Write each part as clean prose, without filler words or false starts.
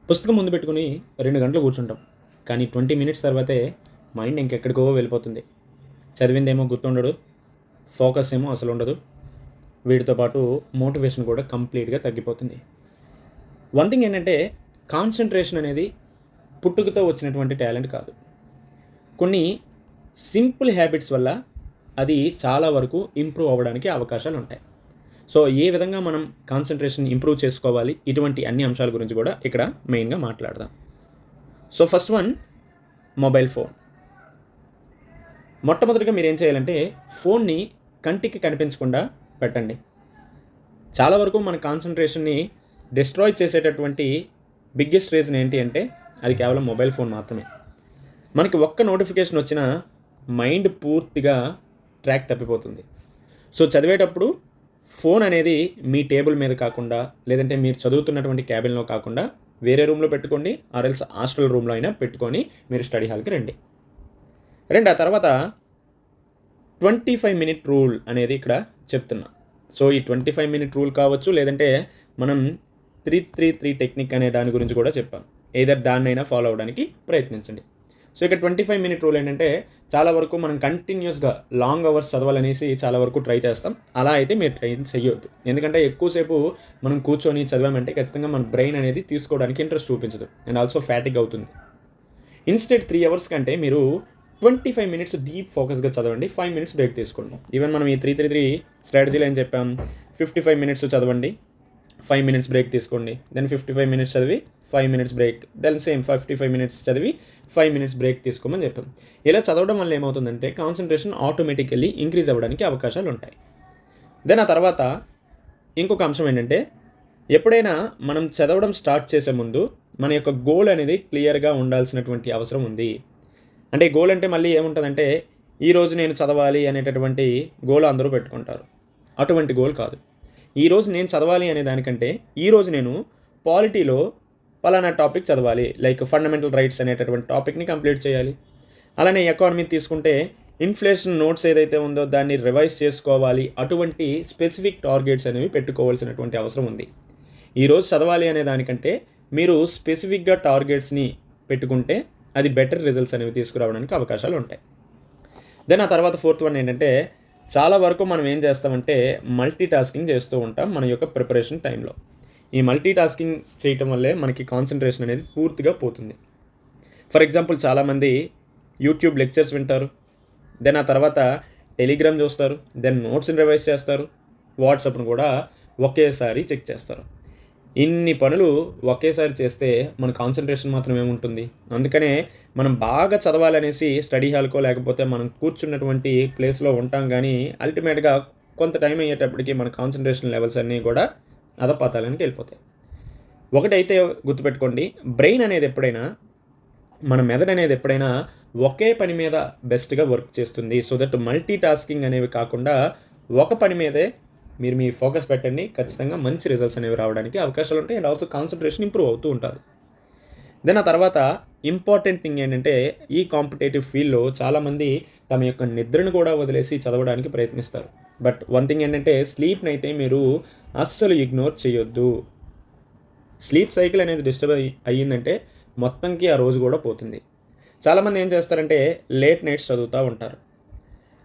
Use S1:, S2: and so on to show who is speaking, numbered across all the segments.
S1: పుస్తకం ముందు పెట్టుకుని 2 గంటలు కూర్చుంటాం. కానీ 20 మినిట్స్ తర్వాతే మైండ్ ఇంకెక్కడికో వెళ్ళిపోతుంది. చదివిందేమో గుర్తుండదు, ఫోకస్ ఏమో అసలు ఉండదు. వీటితో పాటు మోటివేషన్ కూడా కంప్లీట్గా తగ్గిపోతుంది. వన్ థింగ్ ఏంటంటే, కాన్సన్ట్రేషన్ అనేది పుట్టుకతో వచ్చినటువంటి టాలెంట్ కాదు. కొన్ని సింపుల్ హ్యాబిట్స్ వల్ల అది చాలా వరకు ఇంప్రూవ్ అవ్వడానికి అవకాశాలు ఉంటాయి. సో ఏ విధంగా మనం కాన్సన్ట్రేషన్ ఇంప్రూవ్ చేసుకోవాలి, ఇటువంటి అన్ని అంశాల గురించి కూడా ఇక్కడ మెయిన్గా మాట్లాడదాం. So first one, mobile phone. మొట్టమొదటిగా మీరు ఏం చేయాలంటే, ఫోన్ని కంటికి కనిపించకుండా పెట్టండి. చాలా వరకు మన కాన్సన్ట్రేషన్ని డిస్ట్రాయ్ చేసేటటువంటి బిగ్గెస్ట్ రీజన్ ఏంటి అంటే, అది కేవలం మొబైల్ ఫోన్ మాత్రమే. మనకి ఒక్క నోటిఫికేషన్ వచ్చినా మైండ్ పూర్తిగా ట్రాక్ తప్పిపోతుంది. సో చదివేటప్పుడు ఫోన్ అనేది మీ టేబుల్ మీద కాకుండా, లేదంటే మీరు చదువుతున్నటువంటి క్యాబిన్లో కాకుండా వేరే రూమ్లో పెట్టుకోండి, ఆర్ఎల్స్ హాస్టల్ రూమ్లో అయినా పెట్టుకొని మీరు స్టడీ హాల్కి రండి. ఆ తర్వాత 25 మినిట్ రూల్ అనేది ఇక్కడ చెప్తున్నా. సో ఈ 25 మినిట్ రూల్ కావచ్చు, లేదంటే మనం 3-3-3 టెక్నిక్ అనే దాని గురించి కూడా చెప్పాం. ఏదర్ దాన్నైనా ఫాలో అవ్వడానికి ప్రయత్నించండి. సో ఇక్కడ 25 మినిట్ రూల్ ఏంటంటే, చాలా వరకు మనం కంటిన్యూస్గా లాంగ్ అవర్స్ చదవాలనేసి చాలా వరకు ట్రై చేస్తాం. అలా అయితే మీరు ట్రై చేయొద్దు. ఎందుకంటే ఎక్కువసేపు మనం కూర్చొని చదివామంటే ఖచ్చితంగా మన బ్రెయిన్ అనేది తీసుకోవడానికి ఇంట్రెస్ట్ చూపించదు, అండ్ ఆల్సో ఫ్యాటిక్ అవుతుంది. ఇన్స్టెడ్ 3 అవర్స్ కంటే మీరు 25 మినిట్స్ డీప్ ఫోకస్గా చదవండి, 5 మినిట్స్ బ్రేక్ తీసుకోండి. ఈవెన్ మనం ఈ 3-3-3 స్ట్రాటజీలో ఏం చెప్పాం, 55 మినిట్స్ చదవండి, 5 మినిట్స్ బ్రేక్ తీసుకోండి, దెన్ 55 మినిట్స్ చదివి 5 minutes break, then same 55 minutes చదివి 5 మినిట్స్ బ్రేక్ తీసుకోమని చెప్పాం. ఇలా చదవడం వల్ల ఏమవుతుందంటే, కాన్సన్ట్రేషన్ ఆటోమేటికల్లీ ఇంక్రీజ్ అవ్వడానికి అవకాశాలు ఉంటాయి. దెన్ ఆ తర్వాత ఇంకొక అంశం ఏంటంటే, ఎప్పుడైనా మనం చదవడం స్టార్ట్ చేసే ముందు మన యొక్క గోల్ అనేది క్లియర్గా ఉండాల్సినటువంటి అవసరం ఉంది. అంటే గోల్ అంటే మళ్ళీ ఏముంటుందంటే, ఈరోజు నేను చదవాలి అనేటటువంటి గోల్ అందరూ పెట్టుకుంటారు. అటువంటి గోల్ కాదు. ఈరోజు నేను చదవాలి అనే దానికంటే, ఈరోజు నేను పాలిటీలో పలానా టాపిక్ చదవాలి, లైక్ ఫండమెంటల్ రైట్స్ అనేటటువంటి టాపిక్ని కంప్లీట్ చేయాలి. అలానే ఎకానమీ తీసుకుంటే ఇన్ఫ్లేషన్ నోట్స్ ఏదైతే ఉందో దాన్ని రివైజ్ చేసుకోవాలి. అటువంటి స్పెసిఫిక్ టార్గెట్స్ అనేవి పెట్టుకోవాల్సినటువంటి అవసరం ఉంది. ఈరోజు చదవాలి అనే దానికంటే మీరు స్పెసిఫిక్గా టార్గెట్స్ని పెట్టుకుంటే అది బెటర్ రిజల్ట్స్ అనేవి తీసుకురావడానికి అవకాశాలు ఉంటాయి. దెన్ ఆ తర్వాత ఫోర్త్ వన్ ఏంటంటే, చాలా వరకు మనం ఏం చేస్తామంటే మల్టీ టాస్కింగ్ చేస్తూ ఉంటాం మన యొక్క ప్రిపరేషన్ టైంలో. ఈ మల్టీ టాస్కింగ్ చేయటం వల్లే మనకి కాన్సన్ట్రేషన్ అనేది పూర్తిగా పోతుంది. ఫర్ ఎగ్జాంపుల్, చాలామంది యూట్యూబ్ లెక్చర్స్ వింటారు, దెన్ ఆ తర్వాత టెలిగ్రామ్ చూస్తారు, దెన్ నోట్స్ని రివైజ్ చేస్తారు, వాట్సాప్ను కూడా ఒకేసారి చెక్ చేస్తారు. ఇన్ని పనులు ఒకేసారి చేస్తే మన కాన్సన్ట్రేషన్ మాత్రం ఏముంటుంది. అందుకనే మనం బాగా చదవాలనేసి స్టడీ హాల్కో లేకపోతే మనం కూర్చున్నటువంటి ప్లేస్లో ఉంటాం, కానీ అల్టిమేట్గా కొంత టైం అయ్యేటప్పటికి మన కాన్సన్ట్రేషన్ లెవెల్స్ అన్నీ కూడా అధపాతాళానికి వెళ్ళిపోతాయి. ఒకటైతే గుర్తుపెట్టుకోండి, బ్రెయిన్ అనేది ఎప్పుడైనా, మన మెదడు అనేది ఎప్పుడైనా ఒకే పని మీద బెస్ట్గా వర్క్ చేస్తుంది. సో దట్ మల్టీ టాస్కింగ్ అనేవి కాకుండా ఒక పని మీదే మీరు మీ ఫోకస్ పెట్టండి, ఖచ్చితంగా మంచి రిజల్ట్స్ అనేవి రావడానికి అవకాశాలు ఉంటాయి, అండ్ ఆల్సో కాన్సన్ట్రేషన్ ఇంప్రూవ్ అవుతూ ఉంటుంది. దెన్ ఆ తర్వాత ఇంపార్టెంట్ థింగ్ ఏంటంటే, ఈ కాంపిటేటివ్ ఫీల్డ్లో చాలామంది తమ యొక్క నిద్రను కూడా వదిలేసి చదవడానికి ప్రయత్నిస్తారు. బట్ వన్ థింగ్ ఏంటంటే, స్లీప్ని అయితే మీరు అస్సలు ఇగ్నోర్ చేయొద్దు. స్లీప్ సైకిల్ అనేది డిస్టర్బ్ అయ్యిందంటే మొత్తంకి ఆ రోజు కూడా పోతుంది. చాలామంది ఏం చేస్తారంటే లేట్ నైట్స్ చదువుతూ ఉంటారు.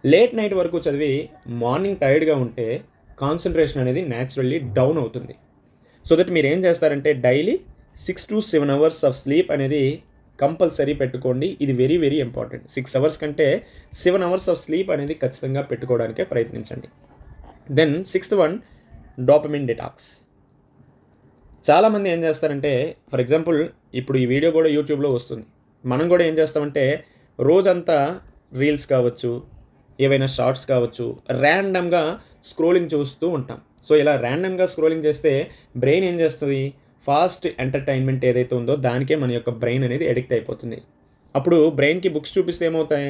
S1: లేట్ నైట్ వరకు చదివి మార్నింగ్ టైర్డ్గా ఉంటే కాన్సన్ట్రేషన్ అనేది న్యాచురల్లీ డౌన్ అవుతుంది. సో దట్ మీరు ఏం చేస్తారంటే daily 6 to 7 hours of sleep అనేది కంపల్సరీ పెట్టుకోండి. ఇది వెరీ వెరీ ఇంపార్టెంట్. 6 అవర్స్ కంటే 7 అవర్స్ ఆఫ్ స్లీప్ అనేది ఖచ్చితంగా పెట్టుకోవడానికే ప్రయత్నించండి. Then sixth one, dopamine detox. చాలామంది ఏం చేస్తారంటే, ఫర్ ఎగ్జాంపుల్ ఇప్పుడు ఈ వీడియో కూడా యూట్యూబ్లో వస్తుంది, మనం కూడా ఏం చేస్తామంటే రోజంతా రీల్స్ కావచ్చు, ఏవైనా షార్ట్స్ కావచ్చు, ర్యాండమ్గా స్క్రోలింగ్ చూస్తూ ఉంటాం. సో ఇలా ర్యాండమ్గా స్క్రోలింగ్ చేస్తే బ్రెయిన్ ఏం చేస్తుంది, ఫాస్ట్ ఎంటర్టైన్మెంట్ ఏదైతే ఉందో దానికే మన యొక్క బ్రెయిన్ అనేది అడిక్ట్ అయిపోతుంది. అప్పుడు బ్రెయిన్కి బుక్స్ చూపిస్తే ఏమవుతాయి,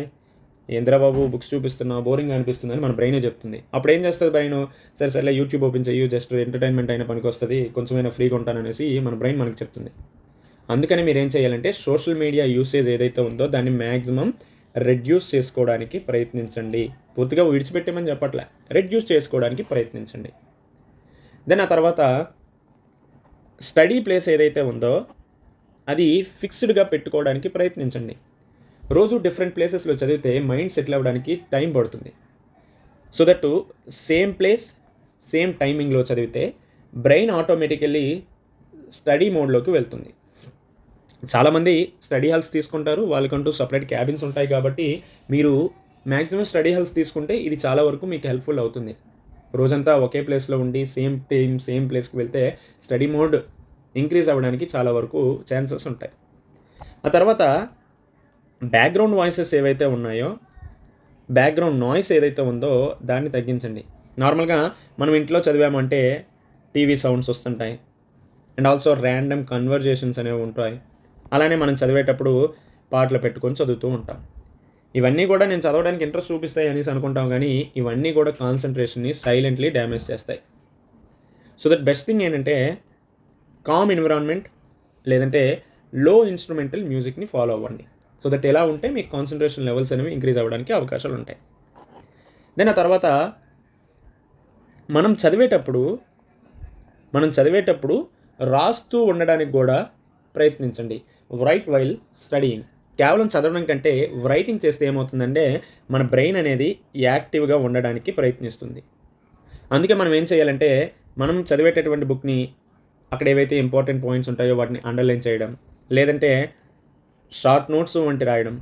S1: ఏంద్రబాబు బుక్స్ చూపిస్తున్నా, బోరింగ్ అనిపిస్తుంది అని మన బ్రెయినే చెప్తుంది. అప్పుడు ఏం చేస్తుంది బ్రెయిన్, సరే యూట్యూబ్ ఓపెన్ చెయ్యి, జస్ట్ ఎంటర్టైన్మెంట్ అయిన పనికి వస్తుంది, కొంచెమైనా ఫ్రీగా ఉంటాననేసి మన బ్రెయిన్ మనకు చెప్తుంది. అందుకని మీరు ఏం చేయాలంటే, సోషల్ మీడియా యూసేజ్ ఏదైతే ఉందో దాన్ని మ్యాక్సిమం రెడ్యూస్ చేసుకోవడానికి ప్రయత్నించండి. పూర్తిగా విడిచిపెట్టేమని చెప్పట్లే, రెడ్యూస్ చేసుకోవడానికి ప్రయత్నించండి. దెన్ ఆ తర్వాత స్టడీ ప్లేస్ ఏదైతే ఉందో అది ఫిక్స్డ్గా పెట్టుకోవడానికి ప్రయత్నించండి. రోజు డిఫరెంట్ ప్లేసెస్లో చదివితే మైండ్ సెటిల్ అవ్వడానికి టైం పడుతుంది. So that same place same టైమింగ్లో చదివితే బ్రెయిన్ ఆటోమేటికల్లీ స్టడీ మోడ్లోకి వెళ్తుంది. చాలామంది స్టడీ హాల్స్ తీసుకుంటారు, వాళ్ళకంటూ సపరేట్ క్యాబిన్స్ ఉంటాయి. కాబట్టి మీరు మ్యాక్సిమం స్టడీ హాల్స్ తీసుకుంటే ఇది చాలా వరకు మీకు హెల్ప్ఫుల్ అవుతుంది. రోజంతా ఒకే ప్లేస్లో ఉండి సేమ్ టైం సేమ్ ప్లేస్కి వెళ్తే స్టడీ మోడ్ ఇంక్రీజ్ అవ్వడానికి చాలా వరకు ఛాన్సెస్ ఉంటాయి. ఆ తర్వాత బ్యాక్గ్రౌండ్ వాయిసెస్ ఏవైతే ఉన్నాయో, బ్యాక్గ్రౌండ్ నాయిస్ ఏదైతే ఉందో దాన్ని తగ్గించండి. నార్మల్గా మనం ఇంట్లో చదివామంటే టీవీ సౌండ్స్ వస్తుంటాయి అండ్ ఆల్సో ర్యాండమ్ కన్వర్జేషన్స్ అనేవి ఉంటాయి. అలానే మనం చదివేటప్పుడు పాటలు పెట్టుకొని చదువుతూ ఉంటాం. ఇవన్నీ కూడా నేను చదవడానికి ఇంట్రెస్ట్ చూపిస్తాయి అనేసి అనుకుంటాం, కానీ ఇవన్నీ కూడా కాన్సన్ట్రేషన్ని సైలెంట్లీ డ్యామేజ్ చేస్తాయి. సో దట్ బెస్ట్ థింగ్ ఏంటంటే కామ్ ఎన్విరాన్మెంట్ లేదంటే లో ఇన్స్ట్రుమెంటల్ మ్యూజిక్ని ఫాలో అవ్వండి. సో దట్ ఎలా ఉంటే మీకు కాన్సన్ట్రేషన్ లెవెల్స్ అనేవి ఇంక్రీజ్ అవ్వడానికి అవకాశాలు ఉంటాయి. దెన్ ఆ తర్వాత మనం చదివేటప్పుడు రాస్తూ ఉండడానికి కూడా ప్రయత్నించండి. Right while studying. కేవలం చదవడం కంటే రైటింగ్ చేస్తే ఏమవుతుందంటే మన బ్రెయిన్ అనేది యాక్టివ్గా ఉండడానికి ప్రయత్నిస్తుంది. అందుకే మనం ఏం చేయాలంటే మనం చదివేటటువంటి బుక్ని అక్కడ ఏవైతే ఇంపార్టెంట్ పాయింట్స్ ఉంటాయో వాటిని అండర్లైన్ చేయడం, లేదంటే షార్ట్ నోట్స్ వంటి రాయడం,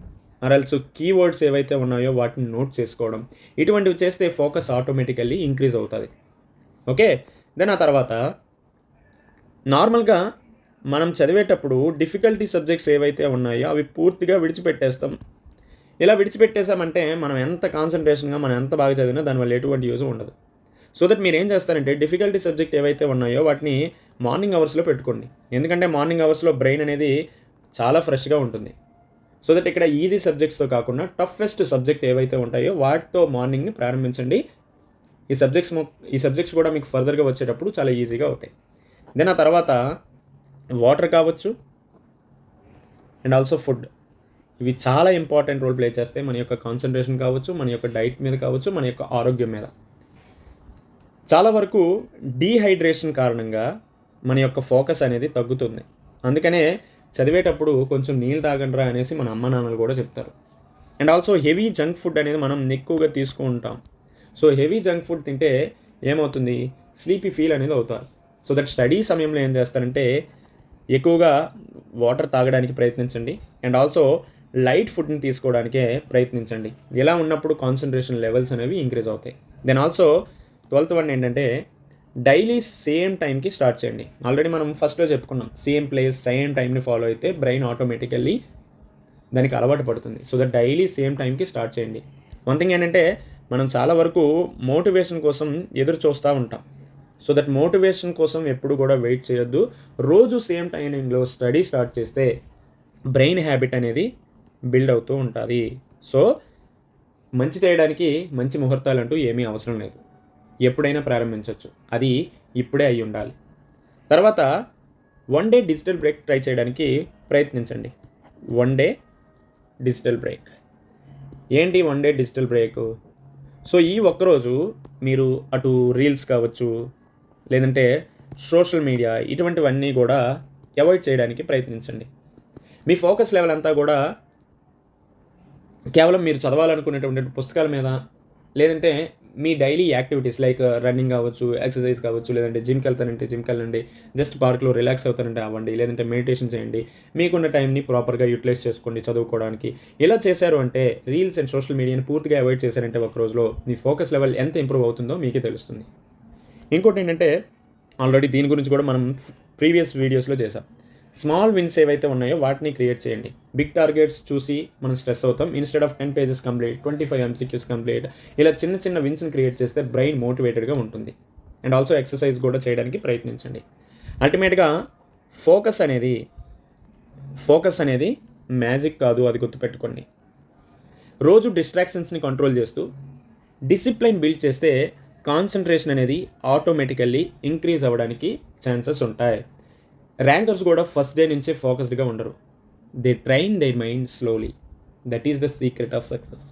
S1: ఆర్ఎల్స్ కీవర్డ్స్ ఏవైతే ఉన్నాయో వాటిని నోట్ చేసుకోవడం, ఇటువంటివి చేస్తే ఫోకస్ ఆటోమేటికల్లీ ఇంక్రీజ్ అవుతుంది. ఓకే. దెన్ ఆ తర్వాత నార్మల్గా మనం చదివేటప్పుడు డిఫికల్టీ సబ్జెక్ట్స్ ఏవైతే ఉన్నాయో అవి పూర్తిగా విడిచిపెట్టేస్తాం. ఇలా విడిచిపెట్టేసామంటే మనం ఎంత కాన్సన్ట్రేషన్గా మనం ఎంత బాగా చదివినా దానివల్ల ఎటువంటి యూజ్ ఉండదు. సో దట్ మీరు ఏం చేస్తారంటే డిఫికల్టీ సబ్జెక్ట్ ఏవైతే ఉన్నాయో వాటిని మార్నింగ్ అవర్స్లో పెట్టుకోండి. ఎందుకంటే మార్నింగ్ అవర్స్లో బ్రెయిన్ అనేది చాలా ఫ్రెష్గా ఉంటుంది. సో దట్ ఇక్కడ ఈజీ సబ్జెక్ట్స్తో కాకుండా టఫెస్ట్ సబ్జెక్ట్ ఏవైతే ఉంటాయో వాటితో మార్నింగ్ని ప్రారంభించండి. ఈ సబ్జెక్ట్స్ కూడా మీకు ఫర్దర్గా వచ్చేటప్పుడు చాలా ఈజీగా అవుతాయి. దెన్ ఆ తర్వాత వాటర్ కావచ్చు అండ్ ఆల్సో ఫుడ్, ఇవి చాలా ఇంపార్టెంట్ రోల్ ప్లే చేస్తాయి మన యొక్క కాన్సన్ట్రేషన్ కావచ్చు, మన యొక్క డైట్ మీద కావచ్చు, మన యొక్క ఆరోగ్యం మీద. చాలా వరకు డీహైడ్రేషన్ కారణంగా మన యొక్క ఫోకస్ అనేది తగ్గుతుంది. అందుకనే చదివేటప్పుడు కొంచెం నీళ్ళు తాగండిరా అనేసి మన అమ్మ నాన్నలు కూడా చెప్తారు. And also heavy junk food అనేది మనం ఎక్కువగా తీసుకుంటాం. సో హెవీ జంక్ ఫుడ్ తింటే ఏమవుతుంది, స్లీపీ ఫీల్ అనేది అవుతారు. సో దట్ స్టడీ సమయంలో ఏం చేస్తారంటే ఎక్కువగా వాటర్ తాగడానికి ప్రయత్నించండి అండ్ ఆల్సో లైట్ ఫుడ్ని తీసుకోవడానికే ప్రయత్నించండి. ఇలా ఉన్నప్పుడు కాన్సన్ట్రేషన్ లెవెల్స్ అనేవి ఇంక్రీజ్ అవుతాయి. దెన్ ఆల్సో 12th వన్ ఏంటంటే డైలీ సేమ్ టైంకి స్టార్ట్ చేయండి. ఆల్రెడీ మనం ఫస్ట్లో చెప్పుకున్నాం, సేమ్ ప్లేస్ సేమ్ టైంని ఫాలో అయితే బ్రెయిన్ ఆటోమేటికల్లీ దానికి అలవాటు పడుతుంది. సో దట్ డైలీ సేమ్ టైంకి స్టార్ట్ చేయండి. వన్ థింగ్ ఏంటంటే మనం చాలా వరకు మోటివేషన్ కోసం ఎదురు చూస్తూ ఉంటాం. సో దట్ మోటివేషన్ కోసం ఎప్పుడు కూడా వెయిట్ చేయొద్దు. రోజు సేమ్ టైమింగ్లో స్టడీ స్టార్ట్ చేస్తే బ్రెయిన్ హ్యాబిట్ అనేది బిల్డ్ అవుతూ ఉంటుంది. సో మంచి చేయడానికి మంచి ముహూర్తాలు అంటూ ఏమీ అవసరం లేదు, ఎప్పుడైనా ప్రారంభించవచ్చు. అది ఇప్పుడే అయి ఉండాలి. తర్వాత 1 డే డిజిటల్ బ్రేక్ ట్రై చేయడానికి ప్రయత్నించండి. 1 డే డిజిటల్ బ్రేక్ ఏంటి? 1 డే డిజిటల్ బ్రేక్. సో ఈ ఒక్కరోజు మీరు అటు రీల్స్ కావచ్చు లేదంటే సోషల్ మీడియా ఇటువంటివన్నీ కూడా అవాయిడ్ చేయడానికి ప్రయత్నించండి. మీ ఫోకస్ లెవెల్ అంతా కూడా కేవలం మీరు చదవాలనుకునేటువంటి పుస్తకాల మీద, లేదంటే మీ డైలీ యాక్టివిటీస్ లైక్ రన్నింగ్ కావచ్చు, ఎక్సర్సైజ్ కావచ్చు, లేదంటే జిమ్కి వెళ్తానంటే జిమ్కి వెళ్ళండి, జస్ట్ పార్క్లో రిలాక్స్ అవుతానంటే అవ్వండి, లేదంటే మెడిటేషన్ చేయండి. మీకున్న టైంని ప్రాపర్గా యూటిలైజ్ చేసుకోండి చదువుకోవడానికి. ఇలా చేశారు అంటే రీల్స్ అండ్ సోషల్ మీడియాని పూర్తిగా అవాయిడ్ చేశారంటే ఒక రోజులో మీ ఫోకస్ లెవెల్ ఎంత ఇంప్రూవ్ అవుతుందో మీకే తెలుస్తుంది. ఇంకోటి ఏంటంటే ఆల్రెడీ దీని గురించి కూడా మనం ప్రీవియస్ వీడియోస్లో చేసాం. స్మాల్ విన్స్ ఏవైతే ఉన్నాయో వాటిని క్రియేట్ చేయండి. బిగ్ టార్గెట్స్ చూసి మనం స్ట్రెస్ అవుతాం. Instead of 10 pages complete, 25 MCQs complete, ఇలా చిన్న చిన్న విన్స్ని క్రియేట్ చేస్తే బ్రెయిన్ మోటివేటెడ్గా ఉంటుంది. అండ్ ఆల్సో ఎక్సర్సైజ్ కూడా చేయడానికి ప్రయత్నించండి. అల్టిమేట్గా ఫోకస్ అనేది మ్యాజిక్ కాదు, అది గుర్తుపెట్టుకోండి. రోజు డిస్ట్రాక్షన్స్ని కంట్రోల్ చేస్తూ డిసిప్లైన్ బిల్డ్ చేస్తే కాన్సన్ట్రేషన్ అనేది ఆటోమేటికల్లీ ఇంక్రీజ్ అవ్వడానికి ఛాన్సెస్ ఉంటాయి. ర్యాంకర్స్ కూడా ఫస్ట్ డే నుంచే ఫోకస్డ్గా ఉండరు. They train their mind slowly. That is the secret of success.